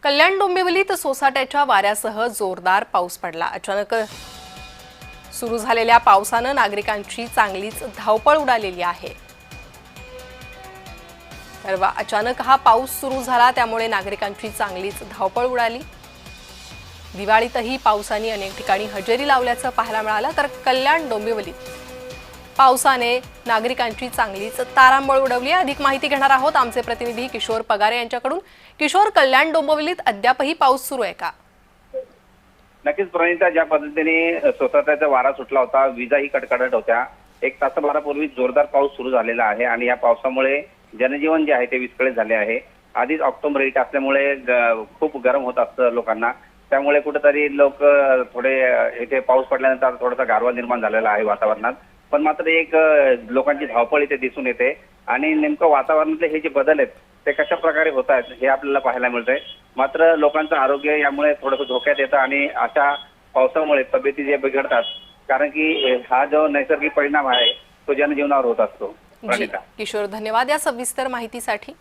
कल्याण डोंबिवलीत सोसाट्याच्या वाऱ्यासह जोरदार पाऊस पडला। अचानक सुरू झालेल्या पावसाने नागरिकांची चांगलीच धावपळ उडालेली आहे। तर अचानक हा पाऊस सुरू झाला त्यामुळे नागरिकांची चांगलीच धावपळ उडाली। दिवाळीतही पावसाने अनेक ठिकाणी हजेरी लावल्याचं पाहायला मिळालं, तर कल्याण डोंबिवलीत पावसाने नागरिकांची चांगलीच तारांबळ उडवली। अधिक माहिती घेणार आहोत आमचे प्रतिनिधी किशोर पगारे यांच्याकडून। किशोर, कल्याण डोंबिवलीत अद्यापही पाऊस सुरू आहे का? नक्कीच प्रणिता, ज्या पद्धतीने सोसाट्याचा वारा सुटला होता, विजाही कडकडत होत्या, एक तासाभरापूर्वी जोरदार पाऊस सुरू झालेला आहे आणि या पावसामुळे जनजीवन जे आहे ते विस्कळीत झाले आहे। आधीच ऑक्टोबर रेट असल्यामुळे खूप गरम होत असतं लोकांना, त्यामुळे कुठेतरी लोक थोडे इथे पाऊस पडल्यानंतर थोडासा गारवा निर्माण झालेला आहे वातावरणात। पण मात्र एक लोकांची धावपळ इथे दिसून येते आणि नेमकं वातावरणातले हे जे बदल आहेत ते कशा प्रकारे होत आहेत हे आपल्याला पाहायला मिळतंय। मात्र लोकांचं आरोग्य यामुळे थोडंसं धोक्यात येतं आणि अशा पावसामुळे तब्येती जे बिघडतात, कारण की हा जो नैसर्गिक परिणाम आहे तो जनजीवनावर होत असतो। किशोर, धन्यवाद या सविस्तर माहितीसाठी।